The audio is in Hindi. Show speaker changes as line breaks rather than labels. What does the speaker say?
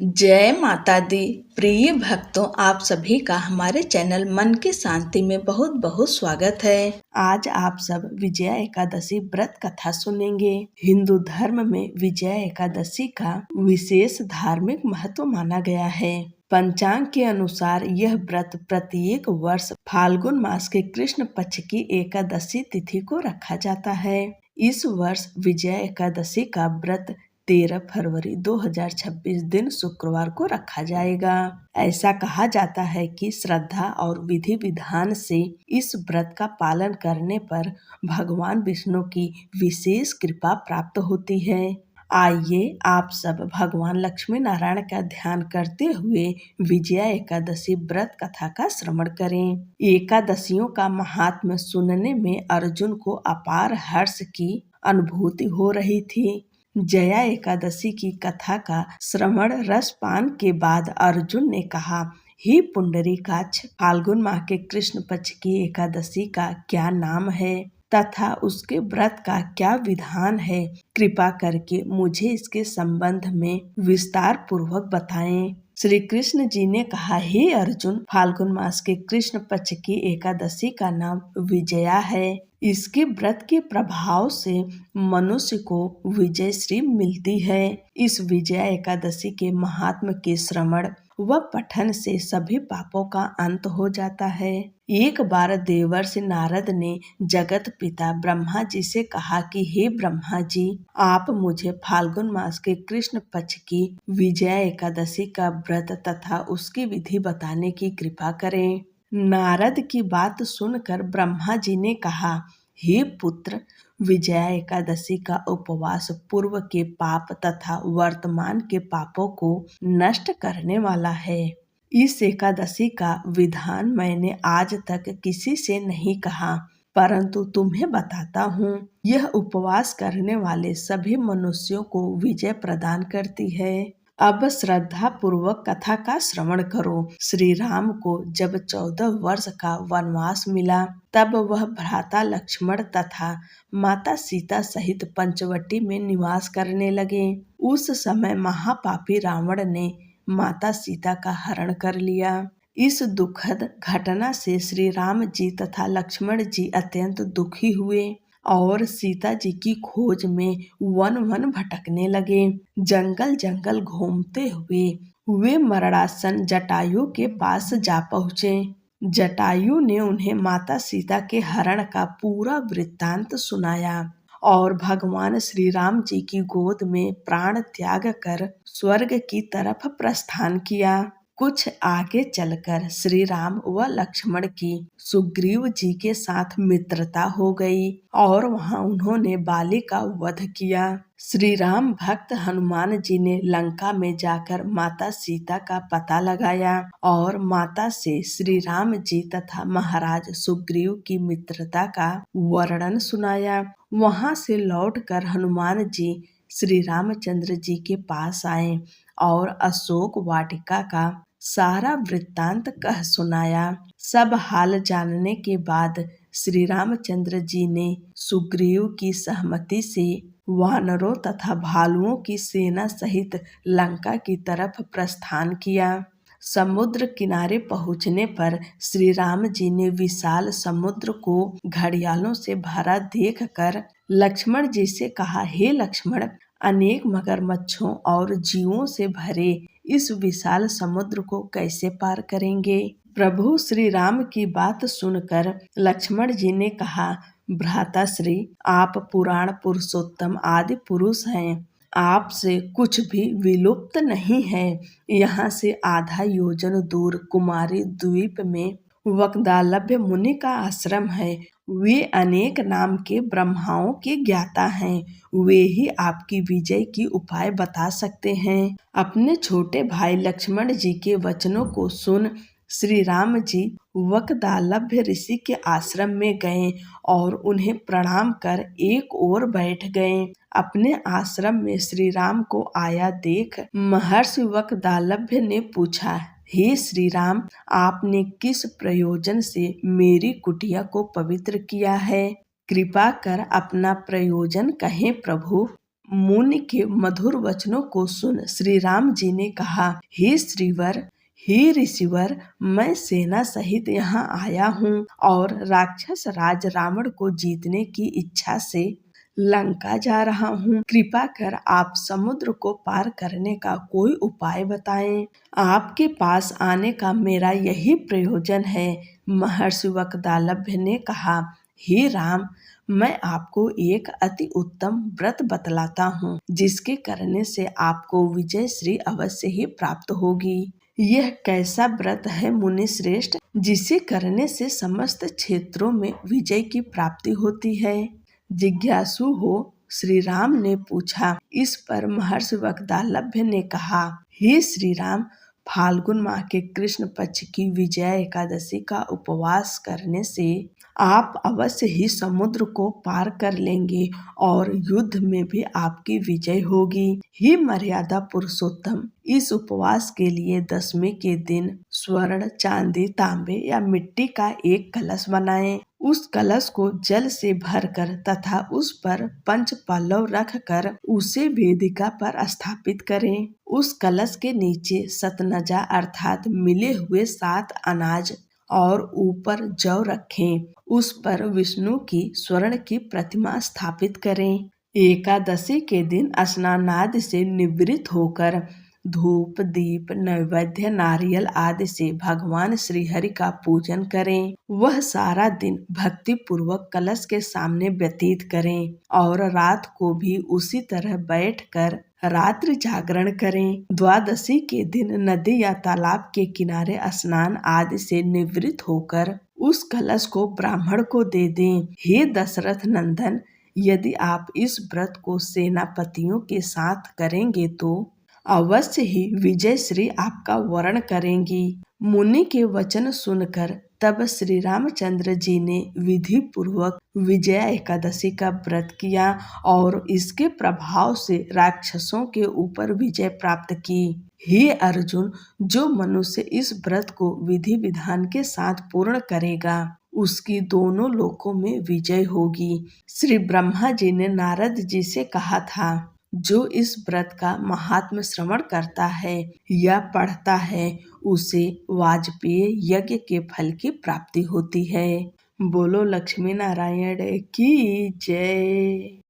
जय माता दी। प्रिय भक्तों, आप सभी का हमारे चैनल मन की शांति में बहुत बहुत स्वागत है। आज आप सब विजया एकादशी व्रत कथा सुनेंगे। हिंदू धर्म में विजया एकादशी का विशेष धार्मिक महत्व माना गया है। पंचांग के अनुसार यह व्रत प्रत्येक वर्ष फाल्गुन मास के कृष्ण पक्ष की एकादशी तिथि को रखा जाता है। इस वर्ष विजया एकादशी का व्रत 13 फरवरी 2026 दिन शुक्रवार को रखा जाएगा। ऐसा कहा जाता है कि श्रद्धा और विधि विधान से इस व्रत का पालन करने पर भगवान विष्णु की विशेष कृपा प्राप्त होती है। आइए आप सब भगवान लक्ष्मी नारायण का ध्यान करते हुए विजया एकादशी व्रत कथा का श्रवण करें। एकादशियों का महात्म्य सुनने में अर्जुन को अपार हर्ष की अनुभूति हो रही थी। जया एकादशी की कथा का श्रवण रसपान के बाद अर्जुन ने कहा, हे पुंडरीकाक्ष, फाल्गुन माह के कृष्ण पक्ष की एकादशी का क्या नाम है तथा उसके व्रत का क्या विधान है? कृपा करके मुझे इसके संबंध में विस्तार पूर्वक बताएं। श्री कृष्ण जी ने कहा, हे अर्जुन, फाल्गुन मास के कृष्ण पक्ष की एकादशी का नाम विजया है। इसके व्रत के प्रभाव से मनुष्य को विजय श्री मिलती है। इस विजया एकादशी के महात्म के श्रवण व पठन से सभी पापों का अंत हो जाता है। एक बार देवर्षि नारद ने जगत पिता ब्रह्मा जी से कहा कि हे ब्रह्मा जी, आप मुझे फाल्गुन मास के कृष्ण पक्ष की विजया एकादशी का व्रत तथा उसकी विधि बताने की कृपा करें। नारद की बात सुनकर ब्रह्मा जी ने कहा, हे पुत्र, विजया एकादशी का उपवास पूर्व के पाप तथा वर्तमान के पापों को नष्ट करने वाला है। इस एकादशी का विधान मैंने आज तक किसी से नहीं कहा, परंतु तुम्हें बताता हूँ। यह उपवास करने वाले सभी मनुष्यों को विजय प्रदान करती है। अब श्रद्धा पूर्वक कथा का श्रवण करो। श्री राम को जब 14 वर्ष का वनवास मिला, तब वह भ्राता लक्ष्मण तथा माता सीता सहित पंचवटी में निवास करने लगे। उस समय महापापी रावण ने माता सीता का हरण कर लिया। इस दुखद घटना से श्री राम जी तथा लक्ष्मण जी अत्यंत दुखी हुए और सीता जी की खोज में वन वन भटकने लगे। जंगल जंगल घूमते हुए वे मरणासन जटायु के पास जा पहुँचे। जटायु ने उन्हें माता सीता के हरण का पूरा वृत्तांत सुनाया और भगवान श्री राम जी की गोद में प्राण त्याग कर स्वर्ग की तरफ प्रस्थान किया। कुछ आगे चलकर श्री राम व लक्ष्मण की सुग्रीव जी के साथ मित्रता हो गई और वहां उन्होंने बाली का वध किया। श्री राम भक्त हनुमान जी ने लंका में जाकर माता सीता का पता लगाया और माता से श्री राम जी तथा महाराज सुग्रीव की मित्रता का वर्णन सुनाया। वहां से लौटकर हनुमान जी श्री रामचंद्र जी के पास आए और अशोक वाटिका का सारा वृत्तांत कह सुनाया। सब हाल जानने के बाद श्री रामचंद्र जी ने सुग्रीव की सहमति से वानरों तथा भालुओं की सेना सहित लंका की तरफ प्रस्थान किया। समुद्र किनारे पहुंचने पर श्री राम जी ने विशाल समुद्र को घड़ियालों से भरा देखकर लक्ष्मण जी से कहा, हे लक्ष्मण, अनेक मगरमच्छों और जीवों से भरे इस विशाल समुद्र को कैसे पार करेंगे? प्रभु श्री राम की बात सुनकर लक्ष्मण जी ने कहा, भ्राता श्री, आप पुराण पुरुषोत्तम आदि पुरुष हैं। आपसे कुछ भी विलुप्त नहीं है। यहाँ से आधा योजन दूर कुमारी द्वीप में वक्दालभ्य मुनि का आश्रम है। वे अनेक नाम के ब्रह्माओं के ज्ञाता हैं। वे ही आपकी विजय की उपाय बता सकते हैं। अपने छोटे भाई लक्ष्मण जी के वचनों को सुन श्री राम जी वक्दालभ्य ऋषि के आश्रम में गए और उन्हें प्रणाम कर एक ओर बैठ गए। अपने आश्रम में श्री राम को आया देख महर्षि वक्दालभ्य ने पूछा, हे श्री राम, आपने किस प्रयोजन से मेरी कुटिया को पवित्र किया है? कृपा कर अपना प्रयोजन कहें प्रभु। मुनि के मधुर वचनों को सुन श्री राम जी ने कहा, हे श्रीवर, हे ऋषिवर, मैं सेना सहित यहाँ आया हूँ और राक्षस राज रावण को जीतने की इच्छा से लंका जा रहा हूँ। कृपा कर आप समुद्र को पार करने का कोई उपाय बताएं। आपके पास आने का मेरा यही प्रयोजन है। महर्षि वक्दालभ्य ने कहा, हे राम, मैं आपको एक अति उत्तम व्रत बतलाता हूँ, जिसके करने से आपको विजय श्री अवश्य ही प्राप्त होगी। यह कैसा व्रत है मुनि श्रेष्ठ, जिसे करने से समस्त क्षेत्रों में विजय की प्राप्ति होती है? जिज्ञासु हो श्री राम ने पूछा। इस पर महर्षि वक्दालभ्य ने कहा, हे श्री राम, फाल्गुन माह के कृष्ण पक्ष की विजया एकादशी का उपवास करने से आप अवश्य ही समुद्र को पार कर लेंगे और युद्ध में भी आपकी विजय होगी। हे मर्यादा पुरुषोत्तम, इस उपवास के लिए दशमी के दिन स्वर्ण, चांदी, तांबे या मिट्टी का एक कलश बनाएं। उस कलश को जल से भरकर तथा उस पर पंच पल्लव रख कर उसे वेदिका पर स्थापित करें। उस कलश के नीचे सतनजा अर्थात मिले हुए 7 अनाज और ऊपर जौ रखें। उस पर विष्णु की स्वर्ण की प्रतिमा स्थापित करें। एकादशी के दिन स्नानादि से निवृत्त होकर धूप, दीप, नैवेद्य, नारियल आदि से भगवान श्री हरि का पूजन करें। वह सारा दिन भक्ति पूर्वक कलश के सामने व्यतीत करें और रात को भी उसी तरह बैठकर रात्रि जागरण करें। द्वादशी के दिन नदी या तालाब के किनारे स्नान आदि से निवृत्त होकर उस कलश को ब्राह्मण को दे दें। हे दशरथ नंदन, यदि आप इस व्रत को सेनापतियों के साथ करेंगे तो अवश्य ही विजय श्री आपका वर्ण करेंगी। मुनि के वचन सुनकर तब श्री रामचंद्र जी ने विधि पूर्वक विजया एकादशी का व्रत किया और इसके प्रभाव से राक्षसों के ऊपर विजय प्राप्त की। हे अर्जुन, जो मनुष्य इस व्रत को विधि विधान के साथ पूर्ण करेगा, उसकी दोनों लोकों में विजय होगी। श्री ब्रह्मा जी ने नारद जी से कहा था, जो इस व्रत का महात्म्य श्रवण करता है या पढ़ता है, उसे वाजपेय यज्ञ के फल की प्राप्ति होती है। बोलो लक्ष्मी नारायण की जय।